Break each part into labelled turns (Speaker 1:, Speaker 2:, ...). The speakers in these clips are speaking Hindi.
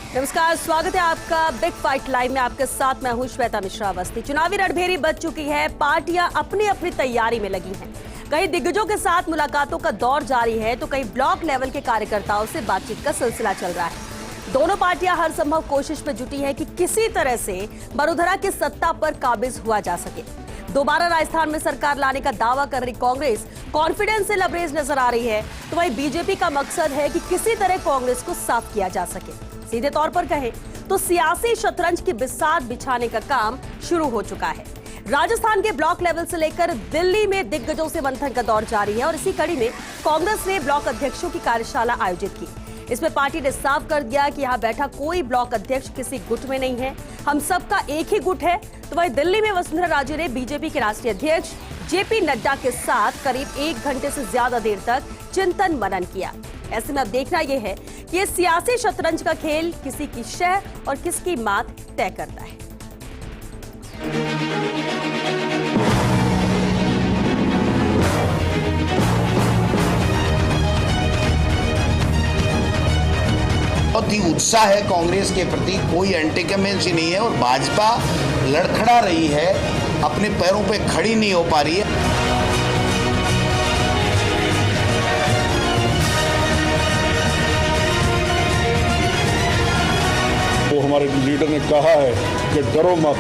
Speaker 1: नमस्कार, स्वागत है आपका बिग फाइट लाइव में। आपके साथ मैं हूं श्वेता मिश्रा अवस्थी। चुनावी रणभेरी बच चुकी है, पार्टियां अपनी अपनी तैयारी में लगी हैं। कई दिग्गजों के साथ मुलाकातों का दौर जारी है तो कई ब्लॉक लेवल के कार्यकर्ताओं से बातचीत का सिलसिला चल रहा है। दोनों पार्टियां हर संभव कोशिश में जुटी है कि किसी तरह से वडोदरा की सत्ता पर काबिज हुआ जा सके। दोबारा राजस्थान में सरकार लाने का दावा कर रही कांग्रेस कॉन्फिडेंस से लबरेज नजर आ रही है, तो वहीं बीजेपी का मकसद है कि किसी तरह कांग्रेस को साफ किया जा सके। सीधे तौर पर कहें तो सियासी शतरंज की बिसात बिछाने का काम शुरू हो चुका है। राजस्थान के ब्लॉक लेवल से लेकर दिल्ली में दिग्गजों से मंथन का दौर जारी है और इसी कड़ी में कांग्रेस ने ब्लॉक अध्यक्षों की कार्यशाला आयोजित की। इसमें पार्टी ने साफ कर दिया कि यहां बैठा कोई ब्लॉक अध्यक्ष किसी गुट में नहीं है, हम सबका एक ही गुट है। तो वहीं दिल्ली में वसुंधरा राजे ने बीजेपी के राष्ट्रीय अध्यक्ष जेपी नड्डा के साथ करीब 1 घंटे से ज्यादा देर तक चिंतन मनन किया। ऐसे में अब देखना यह है कि ये सियासी शतरंज का खेल किसी की शह और किसकी मात तय करता है।
Speaker 2: बहुत ही उत्साह है कांग्रेस के प्रति, कोई एंटीकमेंसी नहीं है और भाजपा लड़खड़ा रही है, अपने पैरों पे खड़ी नहीं हो पा रही है।
Speaker 3: वो हमारे लीडर ने कहा है कि डरो मत,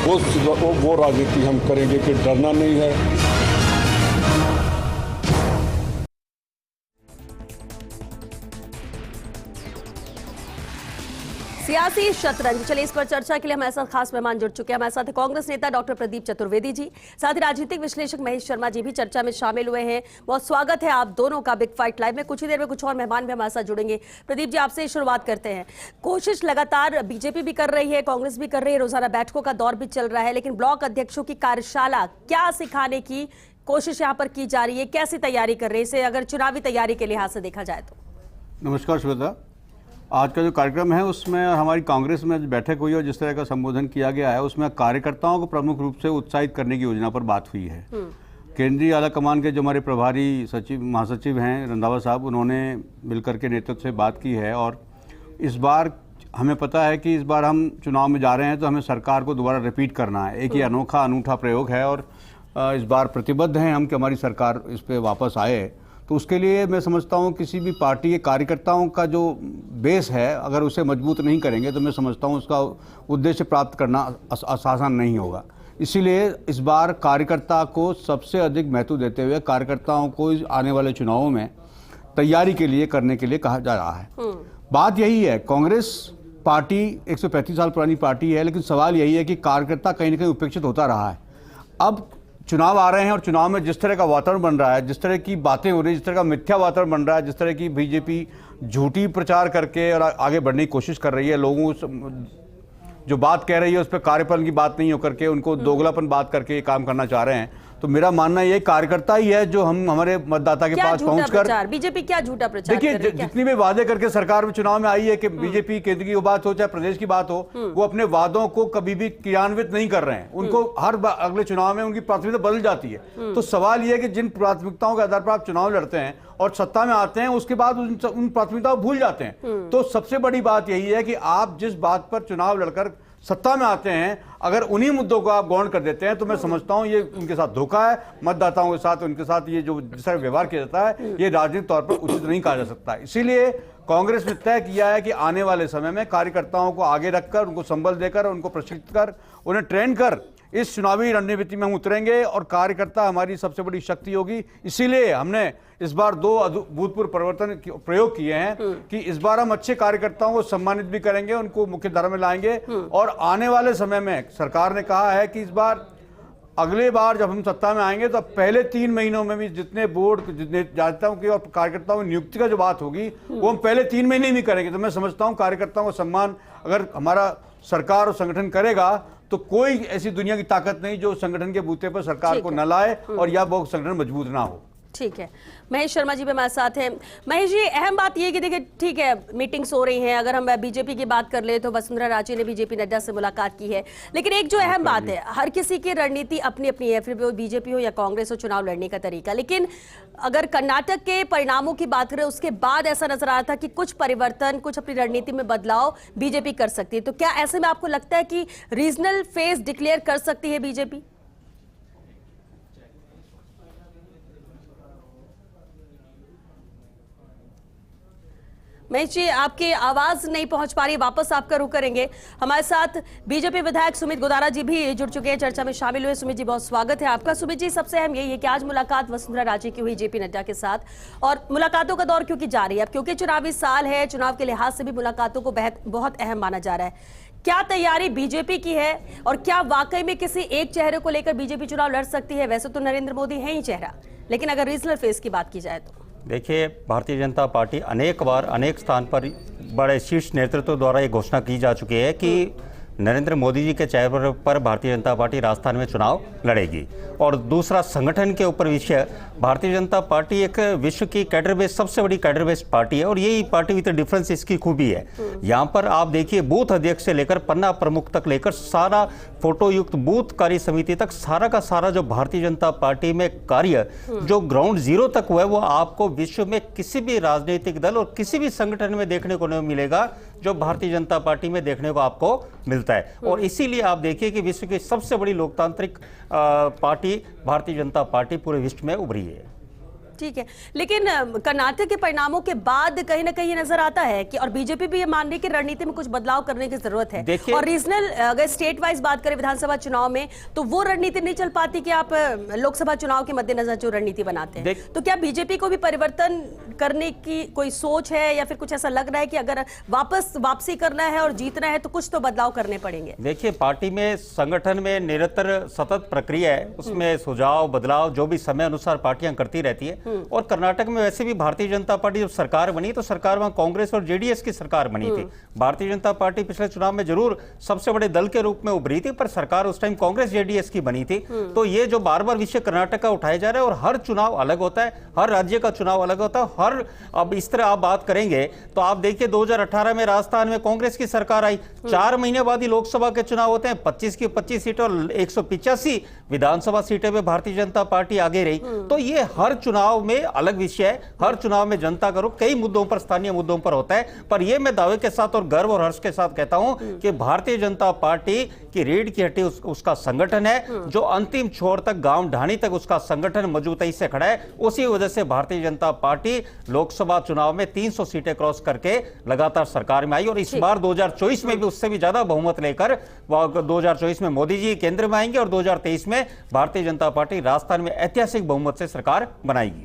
Speaker 3: वो राजनीति हम करेंगे कि डरना नहीं है।
Speaker 1: सियासी शतरंज, चलिए इस पर चर्चा के लिए हमारे साथ खास मेहमान जुड़ चुके हैं। हमारे साथ कांग्रेस नेता डॉक्टर प्रदीप चतुर्वेदी जी, साथ ही राजनीतिक विश्लेषक महेश शर्मा जी भी चर्चा में शामिल हुए हैं। बहुत स्वागत है आप दोनों का बिग फाइट लाइव में। कुछ ही देर में कुछ और मेहमान भी हमारे साथ जुड़ेंगे। प्रदीप जी, आपसे शुरुआत करते हैं। कोशिश लगातार बीजेपी भी कर रही है, कांग्रेस भी कर रही है, रोजाना बैठकों का दौर भी चल रहा है, लेकिन ब्लॉक अध्यक्षों की कार्यशाला क्या सिखाने की कोशिश यहाँ पर की जा रही है, कैसी तैयारी कर रही है, इसे अगर चुनावी तैयारी के लिहाज से देखा जाए तो?
Speaker 4: नमस्कार श्वेता, आज का जो कार्यक्रम है उसमें हमारी कांग्रेस में बैठक हुई और जिस तरह का संबोधन किया गया है उसमें कार्यकर्ताओं को प्रमुख रूप से उत्साहित करने की योजना पर बात हुई है। केंद्रीय आला कमान के जो हमारे प्रभारी सचिव महासचिव हैं रंधावा साहब, उन्होंने मिलकर के नेतृत्व से बात की है और इस बार हमें पता है कि इस बार हम चुनाव में जा रहे हैं तो हमें सरकार को दोबारा रिपीट करना है। एक ही अनोखा अनूठा प्रयोग है और इस बार प्रतिबद्ध हैं हम कि हमारी सरकार इस पर वापस आए। तो उसके लिए मैं समझता हूँ किसी भी पार्टी के कार्यकर्ताओं का जो बेस है अगर उसे मजबूत नहीं करेंगे तो मैं समझता हूँ उसका उद्देश्य प्राप्त करना आसान नहीं होगा। इसीलिए इस बार कार्यकर्ता को सबसे अधिक महत्व देते हुए कार्यकर्ताओं को आने वाले चुनावों में तैयारी के लिए करने के लिए कहा जा रहा है। बात यही है, कांग्रेस पार्टी 135 साल पुरानी पार्टी है, लेकिन सवाल यही है कि कार्यकर्ता कहीं ना कहीं उपेक्षित होता रहा है। अब चुनाव आ रहे हैं और चुनाव में जिस तरह का वातावरण बन रहा है, जिस तरह की बातें हो रही है, जिस तरह का मिथ्या वातावरण बन रहा है, जिस तरह की बीजेपी झूठी प्रचार करके और आगे बढ़ने की कोशिश कर रही है, लोगों जो बात कह रही है उस पर कार्यपालन की बात नहीं होकर के उनको दोगलापन बात करके ये काम करना चाह रहे हैं। तो मेरा मानना ये कार्यकर्ता ही है जो हम हमारे मतदाता के पास पहुंचकर
Speaker 1: बीजेपी क्या झूठा प्रचार
Speaker 4: देखिए, जितनी भी वादे करके सरकार में चुनाव में आई है कि बीजेपी केंद्र की बात हो चाहे प्रदेश की बात हो, वो अपने वादों को कभी भी क्रियान्वित नहीं कर रहे हैं। उनको हर अगले चुनाव में उनकी प्राथमिकता बदल जाती है। तो सवाल ये है कि जिन प्राथमिकताओं के आधार पर आप चुनाव लड़ते हैं और सत्ता में आते हैं उसके बाद उन प्राथमिकताओं भूल जाते हैं। तो सबसे बड़ी बात यही है कि आप जिस बात पर चुनाव लड़कर सत्ता में आते हैं अगर उन्हीं मुद्दों को आप गौण कर देते हैं तो मैं समझता हूं ये उनके साथ धोखा है। मतदाताओं के साथ उनके साथ ये जो जिस तरह व्यवहार किया जाता है ये राजनीतिक तौर पर उचित नहीं कहा जा सकता। इसीलिए कांग्रेस ने तय किया है कि आने वाले समय में कार्यकर्ताओं को आगे रखकर उनको संबल देकर उनको प्रशिक्षित कर उन्हें ट्रेन कर इस चुनावी रणनीति में हम उतरेंगे और कार्यकर्ता हमारी सबसे बड़ी शक्ति होगी। इसीलिए हमने इस बार 2 अभूतपूर्व परिवर्तन प्रयोग किए हैं कि इस बार हम अच्छे कार्यकर्ताओं को सम्मानित भी करेंगे, उनको मुख्य धारा में लाएंगे और आने वाले समय में सरकार ने कहा है कि इस बार अगले बार जब हम सत्ता में आएंगे तो पहले 3 महीनों में भी जितने बोर्ड जितने जाताओं की और कार्यकर्ताओं की नियुक्ति का जो बात होगी वो हम पहले 3 महीने में करेंगे। तो मैं समझता हूँ कार्यकर्ताओं का सम्मान अगर हमारा सरकार और संगठन करेगा तो कोई ऐसी दुनिया की ताकत नहीं जो संगठन के बूते पर सरकार को न लाए और या वो संगठन मजबूत ना हो।
Speaker 1: ठीक है, महेश शर्मा जी भी हमारे साथ हैं। महेश जी, अहम बात ये कि देखिए, ठीक है, मीटिंग्स हो रही हैं, अगर हम बीजेपी की बात कर ले तो वसुंधरा राजे ने भी जेपी नड्डा से मुलाकात की है, लेकिन एक जो अहम बात है, हर किसी की रणनीति अपनी अपनी है, फिर वो बीजेपी हो या कांग्रेस हो, चुनाव लड़ने का तरीका। लेकिन अगर कर्नाटक के परिणामों की बात करें, उसके बाद ऐसा नजर आ रहा था कि कुछ परिवर्तन, कुछ अपनी रणनीति में बदलाव बीजेपी कर सकती है, तो क्या ऐसे में आपको लगता है कि रीजनल फेज डिक्लेयर कर सकती है बीजेपी? महेश जी, आपकी आवाज नहीं पहुंच पा रही, वापस आपका रुख करेंगे। हमारे साथ बीजेपी विधायक सुमित गोदारा जी भी जुड़ चुके हैं, चर्चा में शामिल हुए। सुमित जी, बहुत स्वागत है आपका। सुमित जी, सबसे अहम यही है कि आज मुलाकात वसुंधरा राजे की हुई जेपी नड्डा के साथ, और मुलाकातों का दौर क्योंकि जारी है, अब क्योंकि चुनावी साल है, चुनाव के लिहाज से भी मुलाकातों को बहुत अहम माना जा रहा है। क्या तैयारी बीजेपी की है, और क्या वाकई में किसी एक चेहरे को लेकर बीजेपी चुनाव लड़ सकती है? वैसे तो नरेंद्र मोदी है ही चेहरा, लेकिन अगर रीजनल फेज की बात की जाए तो
Speaker 5: देखिए, भारतीय जनता पार्टी अनेक बार अनेक स्थान पर बड़े शीर्ष नेतृत्व द्वारा ये घोषणा की जा चुकी है कि नरेंद्र मोदी जी के चेहरे पर भारतीय जनता पार्टी राजस्थान में चुनाव लड़ेगी। और दूसरा, संगठन के ऊपर विषय, भारतीय जनता पार्टी एक विश्व की कैडर बेस्ड, सबसे बड़ी कैडर बेस्ड पार्टी है, और यही पार्टी विद डिफरेंस इसकी खूबी है। यहाँ पर आप देखिए, बूथ अध्यक्ष से लेकर पन्ना प्रमुख तक लेकर सारा फोटो युक्त बूथ कार्य समिति तक सारा का सारा जो भारतीय जनता पार्टी में कार्य जो ग्राउंड जीरो तक हुआ है, वो आपको विश्व में किसी भी राजनीतिक दल और किसी भी संगठन में देखने को नहीं मिलेगा जो भारतीय जनता पार्टी में देखने को आपको मिलता है। और इसीलिए आप देखिए कि विश्व की सबसे बड़ी लोकतांत्रिक पार्टी भारतीय जनता पार्टी पूरे विश्व में उभरी है।
Speaker 1: ठीक है, लेकिन कर्नाटक के परिणामों के बाद कहीं ना कहीं नजर आता है कि, और बीजेपी भी ये मान रही है कि रणनीति में कुछ बदलाव करने की जरूरत है, और रीजनल, अगर स्टेट वाइज बात करें विधानसभा चुनाव में, तो वो रणनीति नहीं चल पाती कि आप लोकसभा चुनाव के मद्देनजर जो रणनीति बनाते हैं। तो क्या बीजेपी को भी परिवर्तन करने की कोई सोच है, या फिर कुछ ऐसा लग रहा है कि अगर वापसी करना है और जीतना है तो कुछ तो बदलाव करने पड़ेंगे?
Speaker 5: देखिए, पार्टी में, संगठन में निरंतर सतत प्रक्रिया है, उसमें सुझाव बदलाव जो भी समय अनुसार पार्टियां करती रहती है। और कर्नाटक में वैसे भी भारतीय जनता पार्टी जब सरकार बनी तो सरकार वहां कांग्रेस और जेडीएस की सरकार बनी थी। भारतीय जनता पार्टी पिछले चुनाव में जरूर सबसे बड़े दल के रूप में उभरी थी, पर सरकार उस टाइम कांग्रेस जेडीएस की बनी थी। तो ये जो बार बार विषय कर्नाटक का उठाया जा रहा है, और हर चुनाव अलग होता है, हर राज्य का चुनाव अलग होता है। अब इस तरह आप बात करेंगे तो आप देखिए, 2018 में राजस्थान में कांग्रेस की सरकार आई, 4 महीने बाद ही लोकसभा के चुनाव होते हैं, 25 की 25 सीटें और 185 विधानसभा सीटें में भारतीय जनता पार्टी आगे रही। तो ये हर चुनाव में अलग विषय है, हर चुनाव में जनता का रुख कई मुद्दों पर, स्थानीय मुद्दों पर होता है। पर यह मैं दावे के साथ और गर्व और हर्ष के साथ कहता हूं कि भारतीय जनता पार्टी की रीढ़ की हड्डी उसका संगठन है, जो अंतिम छोर तक, गांव ढाणी तक उसका संगठन मजबूती से खड़ा है। उसी वजह से भारतीय जनता पार्टी लोकसभा चुनाव में 300 सीटें क्रॉस करके लगातार सरकार में आई, और इस बार 2024 में भी उससे भी ज्यादा बहुमत लेकर 2024 में मोदी जी केंद्र में आएंगे, और 2023 में भारतीय जनता पार्टी राजस्थान में ऐतिहासिक बहुमत से सरकार बनाएगी।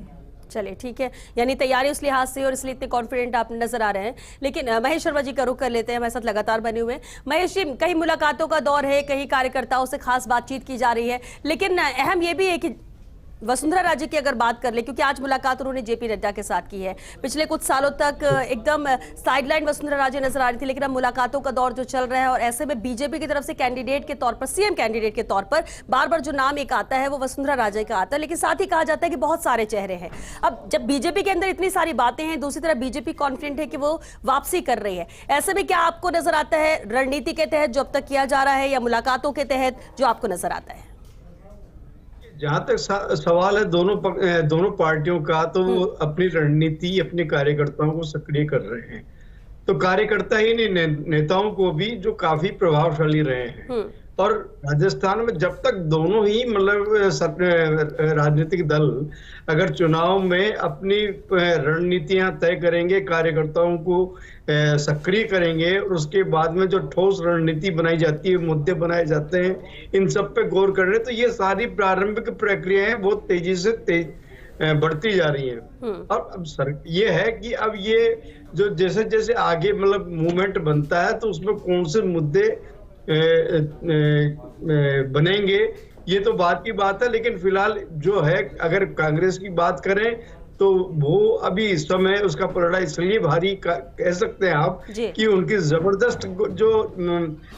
Speaker 1: चलिए, ठीक है, यानी तैयारी उस लिहाज से, और इसलिए इतने कॉन्फिडेंट आप नजर आ रहे हैं। लेकिन महेश शर्मा जी का रुख कर लेते हैं, हमारे साथ लगातार बने हुए हैं। महेश जी, कहीं मुलाकातों का दौर है, कहीं कार्यकर्ताओं से खास बातचीत की जा रही है, लेकिन अहम यह भी है कि वसुंधरा राजे की अगर बात कर ले, क्योंकि आज मुलाकात उन्होंने जेपी नड्डा के साथ की है, पिछले कुछ सालों तक एकदम साइडलाइन वसुंधरा राजे नजर आ रही थी, लेकिन अब मुलाकातों का दौर जो चल रहा है, और ऐसे में बीजेपी की तरफ से कैंडिडेट के तौर पर, सीएम कैंडिडेट के तौर पर बार बार जो नाम एक आता है वो वसुंधरा राजे का आता है, लेकिन साथ ही कहा जाता है कि बहुत सारे चेहरे हैं। अब जब बीजेपी के अंदर इतनी सारी बातें हैं, दूसरी तरफ बीजेपी कॉन्फिडेंट है कि वो वापसी कर रही है, ऐसे में क्या आपको नजर आता है रणनीति के तहत जो अब तक किया जा रहा है, या मुलाकातों के तहत जो आपको नजर आता है?
Speaker 6: जहां तक सवाल है दोनों पार्टियों का, तो वो अपनी रणनीति, अपने कार्यकर्ताओं को सक्रिय कर रहे हैं। तो कार्यकर्ता ही नहीं, नेताओं को भी, जो काफी प्रभावशाली रहे हैं। और राजस्थान में जब तक दोनों ही मतलब राजनीतिक दल अगर चुनाव में अपनी रणनीतियां तय करेंगे, कार्यकर्ताओं को सक्रिय करेंगे, और उसके बाद में जो ठोस रणनीति बनाई जाती है, मुद्दे बनाए जाते हैं, इन सब पे गौर कर रहे हैं, तो ये सारी प्रारंभिक प्रक्रियाएं बहुत तेजी से बढ़ती जा रही हैं। और अब ये है कि अब ये जो जैसे जैसे आगे मतलब मूवमेंट बनता है, तो उसमें कौन से मुद्दे बनेंगे, ये तो बात की बात है। लेकिन फिलहाल जो है, अगर कांग्रेस की बात करें तो वो अभी इस समय उसका पलड़ा इसलिए भारी कह सकते हैं आप
Speaker 1: जी।
Speaker 6: कि उनकी जबरदस्त जो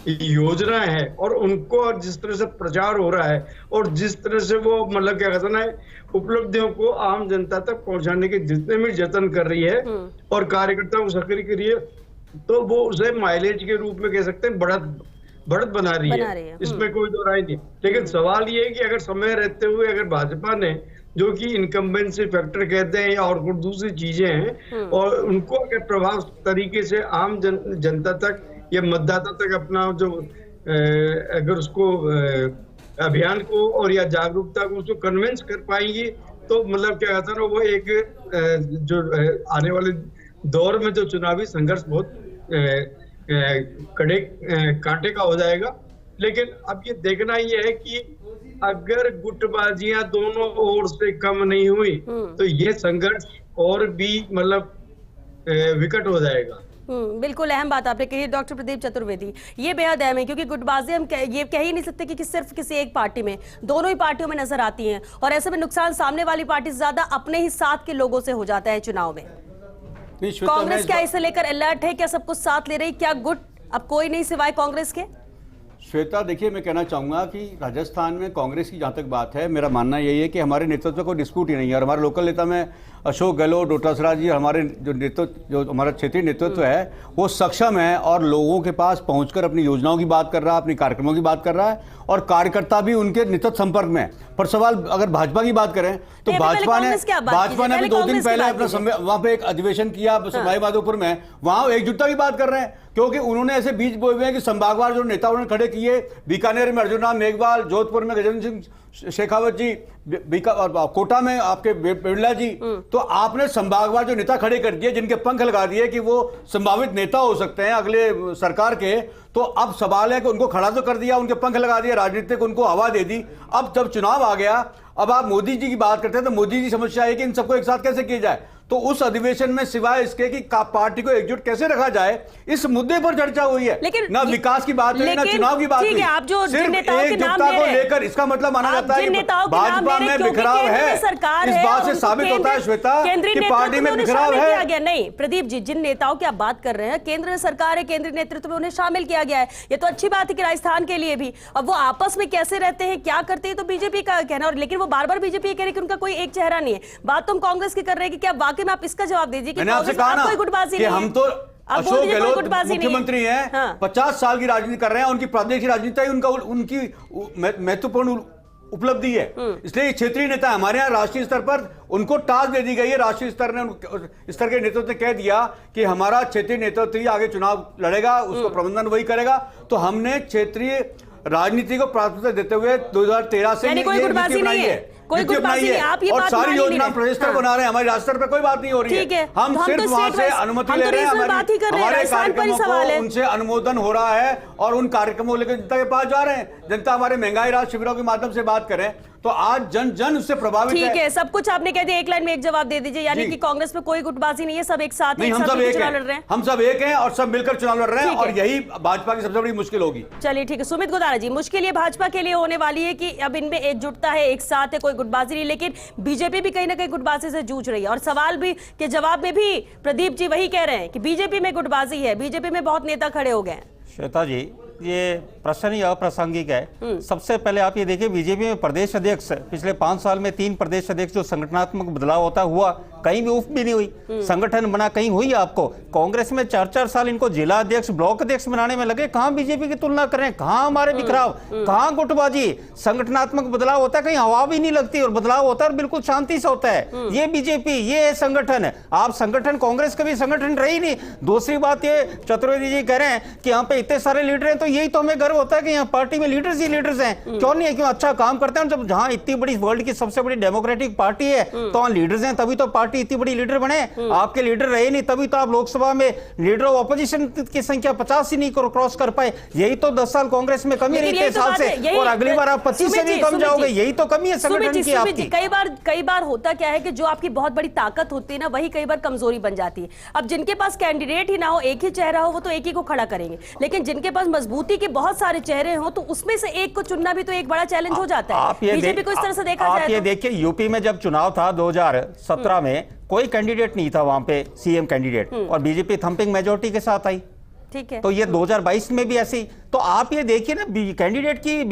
Speaker 6: योजना है और उनको जिस तरह से प्रचार हो रहा है और जिस तरह से वो मतलब क्या कहते हैं ना उपलब्धियों को आम जनता तक पहुंचाने के जितने भी जतन कर रही है और कार्यकर्ताओं को सक्रिय कर रही है, तो वो उसे माइलेज के रूप में कह सकते हैं बढ़त बना रही है। इसमें कोई दो राय नहीं। लेकिन सवाल ये है कि अगर समय रहते हुए अगर भाजपा ने, जो कि इनकम्बेंसी फैक्टर कहते हैं या और कुछ दूसरी चीजें हैं, और उनको अगर प्रभाव तरीके से आम जनता तक या मतदाता तक अपना जो अगर उसको अभियान को और या जागरूकता को उसको कन्विंस कर पाएंगी, तो मतलब क्या कहता है ना, वो एक जो आने वाले दौर में जो चुनावी संघर्ष बहुत कड़े कांटे का हो जाएगा। लेकिन अब ये देखना ये है कि अगर गुटबाजियां दोनों ओर से कम नहीं हुई तो ये संघर्ष और भी मतलब विकट हो जाएगा।
Speaker 1: बिल्कुल अहम बात आपने कही डॉक्टर प्रदीप चतुर्वेदी, ये बेहद अहम है क्योंकि गुटबाजी हम ये कह ही नहीं सकते कि सिर्फ किसी एक पार्टी में, दोनों ही पार्टियों में नजर आती हैं और ऐसे में नुकसान सामने वाली पार्टी से ज्यादा अपने ही साथ के लोगों से हो जाता है चुनाव में। कांग्रेस क्या इसे लेकर अलर्ट है? क्या सब कुछ साथ ले रही? क्या गुट अब कोई नहीं सिवाय कांग्रेस के?
Speaker 4: श्वेता देखिए, मैं कहना चाहूंगा कि राजस्थान में कांग्रेस की जहां तक बात है, मेरा मानना यही है कि हमारे नेतृत्व को डिस्प्यूट ही नहीं है और हमारे लोकल नेता में अशोक गहलोत, डोटासरा जी, हमारे जो हमारा क्षेत्रीय नेतृत्व है वो सक्षम है और लोगों के पास पहुंचकर अपनी योजनाओं की बात कर रहा है, अपनी कार्यक्रमों की बात कर रहा है और कार्यकर्ता भी उनके निकट संपर्क में। पर सवाल अगर भाजपा की बात करें तो भाजपा ने अभी 2 दिन पहले अपना वहां पे एक अधिवेशन किया सवाई माधोपुर में, वहां एकजुटता की बात कर रहे हैं क्योंकि उन्होंने ऐसे बीच बोए हुए हैं कि संभागवार जो नेता उन्होंने खड़े किए, बीकानेर में अर्जुन राम मेघवाल, जोधपुर में गजेंद्र सिंह शेखावत जी, कोटा में आपके बिरला जी, तो आपने संभागवार जो नेता खड़े कर दिए जिनके पंख लगा दिए कि वो संभावित नेता हो सकते हैं अगले सरकार के। तो अब सवाल है कि उनको खड़ा तो कर दिया, उनके पंख लगा दिए, राजनीतिक उनको हवा दे दी। अब जब चुनाव आ गया, अब आप मोदी जी की बात करते हैं तो मोदी जी समस्या है कि इन सबको एक साथ कैसे किया जाए। तो उस अधिवेशन में सिवाय इसके कि पार्टी को एकजुट कैसे रखा जाए, इस मुद्दे पर चर्चा हुई है। ना विकास की बात हुई, ना चुनाव की बात हुई,
Speaker 1: आप जो
Speaker 4: सिर्फ एकजुटता को लेकर इसका मतलब माना जाता है कि भाजपा में बिखराव है। इस बात से साबित होता है श्वेता कि पार्टी में बिखराव है।
Speaker 1: नहीं प्रदीप जी, जिन नेताओं की आप बात कर रहे हैं, केंद्र सरकार है, केंद्रीय नेतृत्व में उन्हें शामिल किया गया है, ये तो अच्छी बात है कि राजस्थान के लिए भी। अब वो आपस में कैसे रहते हैं, क्या करते हैं, तो बीजेपी का कहना, और लेकिन वो बार बार बीजेपी कह रहे कि उनका कोई एक चेहरा नहीं है। बात तो हम कांग्रेस की कर रहे हैं कि क्या वाकई में आप इसका जवाब दीजिए कि
Speaker 4: आपसे कहा ना कि हम तो अशोक गहलोत मुख्यमंत्री हैं, 50 साल की राजनीति कर रहे हैं, उनकी प्रादेशिक राजनीति उनकी महत्वपूर्ण उपलब्धि है, इसलिए क्षेत्रीय नेता हमारे यहाँ राष्ट्रीय स्तर पर उनको टास्क दे दी गई है। राष्ट्रीय स्तर ने स्तर के नेतृत्व ने कह दिया कि हमारा क्षेत्रीय नेतृत्व ही आगे चुनाव लड़ेगा, उसको प्रबंधन वही करेगा। तो हमने क्षेत्रीय राजनीति को प्राथमिकता देते हुए 2013 से
Speaker 1: कोई गुटबाजी नहीं है, कोई गुटबाजी नहीं, आप ये
Speaker 4: और
Speaker 1: बात
Speaker 4: सारी योजना प्रदेश स्तर बना रहे हैं, हमारे राज्य स्तर पर कोई बात नहीं हो रही है। हम सिर्फ वहां से अनुमति ले रहे हैं, हमारे कार्यक्रमों को उनसे अनुमोदन हो रहा है और उन कार्यक्रमों लेकर जनता के पास जा रहे हैं। जनता हमारे महंगाई राहत शिविरों के माध्यम से बात करें तो आज जन जन उससे प्रभावित है।
Speaker 1: ठीक है, सब कुछ आपने कह दिया, एक लाइन में एक जवाब दे दीजिए, यानी कि कांग्रेस में कोई गुटबाजी नहीं है, सब एक साथ
Speaker 4: चुनाव लड़ रहे हैं, हम सब एक हैं और सब मिलकर चुनाव लड़ रहे हैं और यही भाजपा की सबसे बड़ी मुश्किल होगी।
Speaker 1: चलिए ठीक है, सुमित गोदारा जी, मुश्किल ये भाजपा के लिए होने वाली है कि अब इनमें एकजुटता है, एक साथ है, कोई गुटबाजी नहीं, लेकिन बीजेपी भी कहीं ना कहीं गुटबाजी से जूझ रही है और सवाल भी के जवाब में भी प्रदीप जी वही कह रहे हैं कि बीजेपी में गुटबाजी है, बीजेपी में बहुत नेता खड़े हो गए।
Speaker 5: श्वेता जी, ये प्रश्न ही अप्रासंगिक है। सबसे पहले आप ये देखिए, बीजेपी में प्रदेश अध्यक्ष पिछले 5 साल में 3 प्रदेश अध्यक्ष जो संगठनात्मक बदलाव होता हुआ, कहीं भी उफ भी नहीं हुई, संगठन बना कहीं हुई आपको। कांग्रेस में 4-4 साल इनको जिला अध्यक्ष, ब्लॉक अध्यक्ष बनाने में लगे, कहां बीजेपी की तुलना करें, कहां हमारे बिखराव, कहां गुटबाजी। संगठनात्मक बदलाव होता है, कहीं हवा भी नहीं लगती और बदलाव होता है और बिल्कुल शांति से होता है। ये बीजेपी, ये संगठन है। आप संगठन, कांग्रेस कभी संगठन रही नहीं। दूसरी बात ये चतुर्वेदी जी कह रहे हैं कि यहाँ पे इतने सारे लीडर हैं, तो यही तो हमें गर्व होता है कि यहाँ पार्टी में लीडर्स ही लीडर्स हैं। क्यों नहीं है, क्यों अच्छा काम करते हैं। जब जहां इतनी बड़ी वर्ल्ड की सबसे बड़ी डेमोक्रेटिक पार्टी है तो वहां लीडर्स हैं, तभी तो पार्टी इतनी बड़ी लीडर बने। आपके लीडर रहे नहीं, तभी तो आप लोकसभा में लीडर ऑफ ऑपोजिशन की संख्या 50 ही नहीं क्रॉस कर पाए। यही तो 10 साल कांग्रेस में कमी रही 3 साल से, और अगली बार आप 25 से भी कम जाओगे। यही तो कमी है संगठन की आपकी।
Speaker 1: कई बार होता क्या है कि जो आपकी बहुत बड़ी ताकत होती है ना, वही कई बार कमजोरी बन जाती है। अब जिनके पास कैंडिडेट ही ना हो, एक ही चेहरा हो, वो तो एक ही को खड़ा करेंगे, लेकिन जिनके पास मजबूती के बहुत सारे चेहरे हो तो उसमें से एक को चुनना भी तो एक बड़ा चैलेंज हो जाता है। बीजेपी को इस तरह से देखा जाए।
Speaker 5: आप ये देखिए, यूपी में जब चुनाव था 2017 में, कोई कैंडिडेट नहीं था वहां पे सीएम कैंडिडेट, और बीजेपी थंपिंग मेजोरिटी के साथ आई।
Speaker 1: ठीक है,
Speaker 5: तो ये 2022 में भी ऐसी। तो आप ये देखिए ना, कैंडिडेट की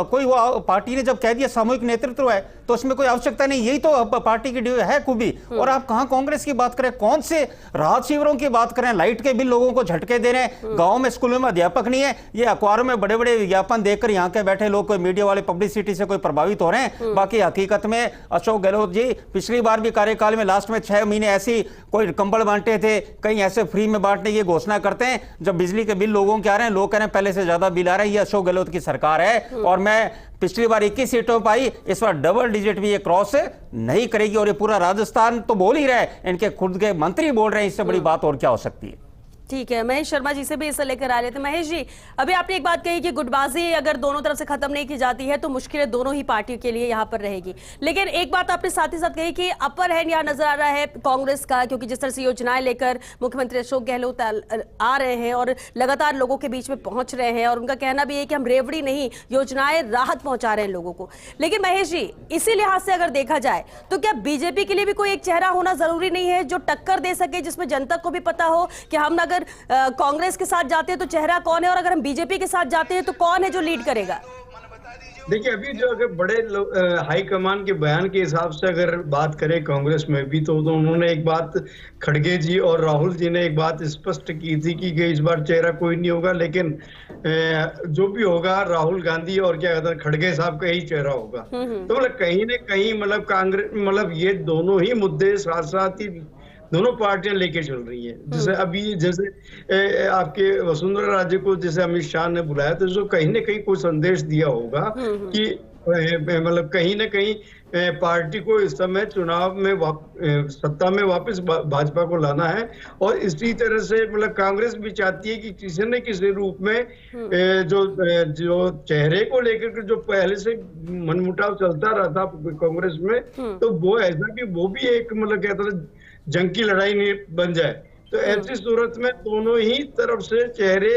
Speaker 5: कोई वो पार्टी ने जब कह दिया सामूहिक नेतृत्व है तो उसमें कोई आवश्यकता नहीं, यही तो पार्टी की है खूबी। और आप कहां कांग्रेस की बात करें, कौन से राहत शिविरों की बात करें, लाइट के बिल लोगों को झटके दे रहे हैं, गांव में स्कूलों में अध्यापक नहीं है, ये अखबारों में बड़े बड़े विज्ञापन देखकर यहाँ के बैठे लोग, कोई मीडिया वाले पब्लिसिटी से कोई प्रभावित हो रहे हैं। बाकी हकीकत में अशोक गहलोत जी पिछली बार भी कार्यकाल में लास्ट में 6 महीने ऐसी कोई कंबल बांटे थे, कहीं ऐसे फ्री में बांटने की घोषणा करते हैं, जब बिजली के बिल लोगों के आ रहे हैं, लोग कह रहे हैं पहले से ज्यादा बिल आ रहा है, ये अशोक गहलोत की सरकार है। और मैं पिछली बार 21 सीटों पर आई, इस बार डबल डिजिट भी ये क्रॉस नहीं करेगी। और ये पूरा राजस्थान तो बोल ही रहा है, इनके खुद के मंत्री बोल रहे हैं, इससे बड़ी बात और क्या हो सकती है।
Speaker 1: ठीक है, महेश शर्मा जी से भी इसे लेकर आ रहे थे। महेश जी, अभी आपने एक बात कही कि गुटबाजी अगर दोनों तरफ से खत्म नहीं की जाती है तो मुश्किलें दोनों ही पार्टियों के लिए यहाँ पर रहेगी। लेकिन एक बात आपने साथ ही साथ कही कि अपर हैंड यहाँ नजर आ रहा है कांग्रेस का, क्योंकि जिस तरह से योजनाएं लेकर मुख्यमंत्री अशोक गहलोत आ रहे हैं और लगातार लोगों के बीच में पहुंच रहे हैं, और उनका कहना भी है कि हम रेवड़ी नहीं, योजनाएं राहत पहुंचा रहे हैं लोगों को। लेकिन महेश जी, इसी लिहाज से अगर देखा जाए तो क्या बीजेपी के लिए भी कोई एक चेहरा होना जरूरी नहीं है जो टक्कर दे सके, जिसमें जनता को भी पता हो कि हम अगर कांग्रेस के साथ जाते हैं तो चेहरा कौन है, और अगर हम बीजेपी के साथ जाते हैं तो कौन है जो लीड करेगा?
Speaker 6: देखिए, अभी जो अगर बड़े हाईकमान के बयान के हिसाब से अगर बात करें कांग्रेस में भी, तो उन्होंने एक बात, खड़गे जी और राहुल जी ने एक बात स्पष्ट की थी कि इस बार चेहरा कोई नहीं होगा, लेकिन जो भी होगा राहुल गांधी और क्या कहते हैं खड़गे साहब का ही चेहरा होगा। तो मतलब कहीं ना कहीं मतलब कांग्रेस, मतलब ये दोनों ही मुद्दे साथ साथ ही दोनों पार्टियां लेके चल रही हैं। जैसे अभी जैसे आपके वसुंधरा राजे को जैसे अमित शाह ने बुलाया, तो जो कहीं ना कहीं कोई संदेश दिया होगा कि मतलब कहीं ना कहीं पार्टी को इस समय चुनाव में सत्ता में वापस भाजपा को लाना है। और इसी तरह से मतलब कांग्रेस भी चाहती है कि किसी न किसी रूप में जो चेहरे को लेकर जो पहले से मनमुटाव चलता रहा था कांग्रेस में, तो वो ऐसा कि वो भी एक मतलब कहता है जंग की लड़ाई नहीं बन जाए। तो ऐसी सूरत में दोनों ही तरफ से चेहरे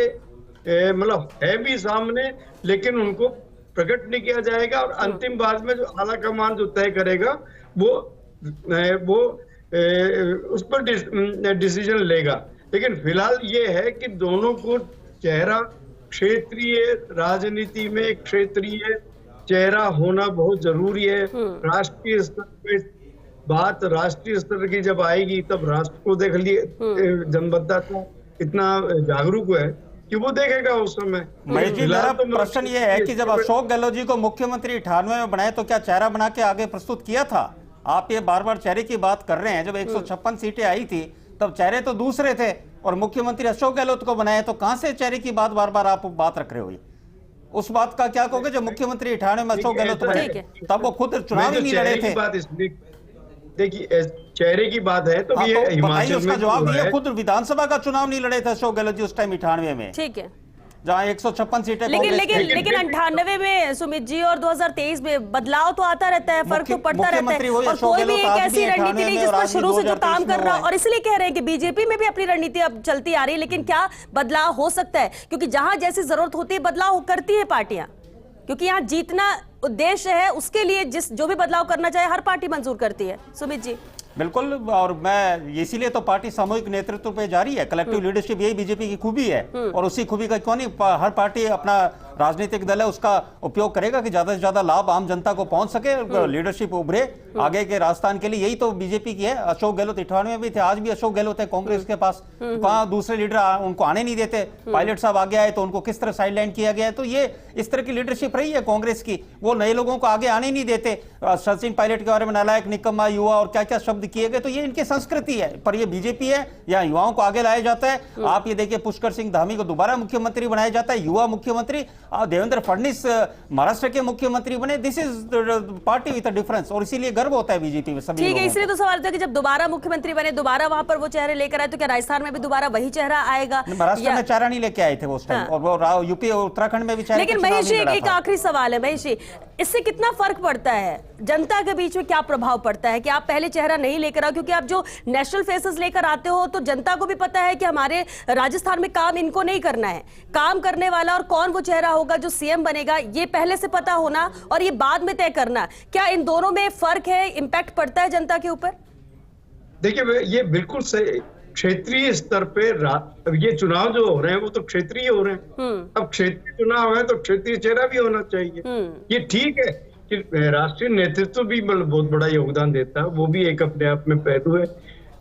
Speaker 6: मतलब है भी सामने, लेकिन उनको प्रकट नहीं किया जाएगा, और अंतिम बाद में जो आला कमान जो तय करेगा वो उस पर डिसीजन लेगा। लेकिन फिलहाल ये है कि दोनों को चेहरा, क्षेत्रीय राजनीति में क्षेत्रीय चेहरा होना बहुत जरूरी है। राष्ट्रीय स्तर पे बात, राष्ट्रीय स्तर की जब आएगी तब राष्ट्र को देख लिए जनता को इतना जागरूक है कि वो देखेगा उस समय।
Speaker 5: मेरा प्रश्न ये है कि जब अशोक गहलोत जी को मुख्यमंत्री 98 में बनाए तो क्या चेहरा बना के आगे प्रस्तुत किया था? आप ये बार बार चेहरे की बात कर रहे हैं, जब 156 सीटें आई थी तब चेहरे तो दूसरे थे, और मुख्यमंत्री अशोक गहलोत को बनाए, तो कहां से चेहरे की बात बार बार आप बात रख रहे हो? उस बात का क्या कहोगे जब मुख्यमंत्री 98 में अशोक गहलोत बने, तब वो खुद चुनाव ही नहीं लड़े थे?
Speaker 6: देखिए, चेहरे की बात है तो ये हिमाचल में उसका
Speaker 5: जवाब दिया, खुद विधानसभा का चुनाव नहीं लड़े थे अशोक गहलोत जी उस टाइम 98 में।
Speaker 1: ठीक है,
Speaker 5: जहां 156 सीटें।
Speaker 1: लेकिन 98 में सुमित जी और 2023 में बदलाव तो आता रहता है, फर्क तो पड़ता रहता है, और कोई भी एक ऐसी रणनीति नहीं जिस पर शुरू से जो काम कर रहा, और इसलिए कह रहे हैं कि बीजेपी में भी अपनी रणनीति अब चलती आ रही है। लेकिन क्या बदलाव हो सकता है? क्योंकि जहां जैसी जरूरत होती है बदलाव करती है पार्टियां, क्योंकि यहाँ जीतना उद्देश्य है, उसके लिए जो भी बदलाव करना चाहे हर पार्टी मंजूर करती है। सुमित जी।
Speaker 5: बिल्कुल, और मैं इसीलिए तो पार्टी सामूहिक नेतृत्व पे जा रही है, कलेक्टिव लीडरशिप, यही बीजेपी की खूबी है। और उसी खूबी का क्यों नहीं हर पार्टी अपना राजनीतिक दल है उसका उपयोग करेगा कि ज्यादा से ज्यादा लाभ आम जनता को पहुंच सके, लीडरशिप उभरे आगे के राजस्थान के लिए। यही तो बीजेपी की है। अशोक गहलोत 98 में भी थे, आज भी अशोक गहलोत है कांग्रेस के पास, वहां दूसरे लीडर उनको आने नहीं देते। पायलट साहब आगे आए तो उनको किस तरह साइडलाइन किया गया है। तो ये इस तरह की लीडरशिप रही है कांग्रेस की, वो नए लोगों को आगे आने नहीं देते। सचिन पायलट के बारे में नालायक, निकम्मा, युवा और क्या क्या शब्द किए गए, तो ये इनकी संस्कृति है। पर ये बीजेपी है, यहाँ युवाओं को आगे लाया जाता है। आप ये देखिए, पुष्कर सिंह धामी को दोबारा मुख्यमंत्री बनाया जाता है, युवा मुख्यमंत्री। देवेंद्र फडणवीस महाराष्ट्र के मुख्यमंत्री बने। This is party with a difference, और इसीलिए गर्व होता है बीजेपी में सभी।
Speaker 1: ठीक है, इसलिए तो सवाल था कि जब दोबारा मुख्यमंत्री बने, दोबारा वहां पर वो चेहरे लेकर आए, तो क्या राजस्थान में भी दोबारा वही चेहरा आएगा?
Speaker 5: महाराष्ट्र में चेहरा नहीं लेके आए थे वो उस टाइम, और वो यूपी और उत्तराखंड में भी चेहरा।
Speaker 1: लेकिन महेश जी, एक आखिरी सवाल है महेश जी, इससे कितना फर्क पड़ता है जनता के बीच में, क्या प्रभाव पड़ता है कि आप पहले चेहरा नहीं लेकर आओ? क्योंकि आप जो नेशनल फेसेस लेकर आते हो तो जनता को भी पता है कि हमारे राजस्थान में काम इनको नहीं करना है, काम करने वाला और कौन वो चेहरा होगा जो सीएम बनेगा, ये पहले से पता होना और ये बाद में तय करना। क्या इन दोनों में फर्क है, इंपैक्ट पड़ता है जनता के ऊपर?
Speaker 6: देखिए ये बिल्कुल सही, क्षेत्रीय स्तर पे ये चुनाव जो हो रहे हैं वो तो क्षेत्रीय हो रहे हैं। अब क्षेत्रीय चुनाव है तो क्षेत्रीय चेहरा भी होना चाहिए। ये ठीक है कि राष्ट्रीय नेतृत्व भी मतलब बहुत बड़ा योगदान देता है, वो भी एक अपने आप में पहलू है।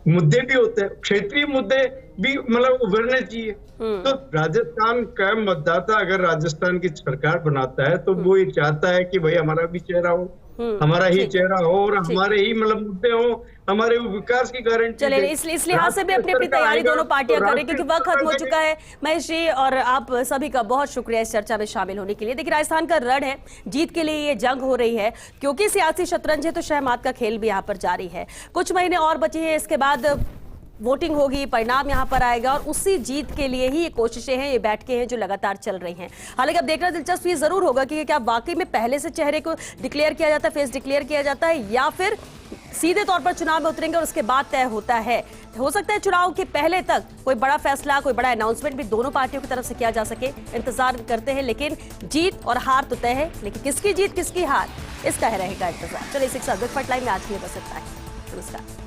Speaker 6: मुद्दे भी होते हैं, क्षेत्रीय मुद्दे भी मतलब उभरने चाहिए। तो राजस्थान का मतदाता अगर राजस्थान की सरकार बनाता है तो वो ये चाहता है कि भाई हमारा भी चेहरा हो, हमारा ही चेहरा हो और हमारे ही मतलब मुद्दे हो, हमारे विकास की गारंटी।
Speaker 1: चलिए इस लिहाज से भी अपनी अपनी तैयारी दोनों पार्टियां कर रही हैं, क्योंकि वक्त खत्म हो चुका है। महेश जी और आप सभी का बहुत शुक्रिया इस चर्चा में शामिल होने के लिए। देखिए राजस्थान का रण है, जीत के लिए ये जंग हो रही है, क्योंकि सियासी शतरंज है तो शहमात का खेल भी यहाँ पर जारी है। कुछ महीने और बचे हैं, इसके बाद वोटिंग होगी, परिणाम यहाँ पर आएगा और उसी जीत के लिए ही ये कोशिशें हैं, ये बैठकें हैं जो लगातार चल रही हैं। हालांकि अब देखना दिलचस्प ये जरूर होगा कि क्या वाकई में पहले से चेहरे को डिक्लेयर किया जाता है, फेस डिक्लेयर किया जाता है, या फिर सीधे तौर पर चुनाव में उतरेंगे और उसके बाद तय होता है। हो सकता है चुनाव के पहले तक कोई बड़ा फैसला, कोई बड़ा अनाउंसमेंट भी दोनों पार्टियों की तरफ से किया जा सके। इंतजार करते हैं, लेकिन जीत और हार तो तय है, लेकिन किसकी जीत किसकी हार इसका रहेगा इंतजार। चलिए इसी के साथ बिग फाइट लाइव में आज के लिए बस इतना ही। नमस्कार।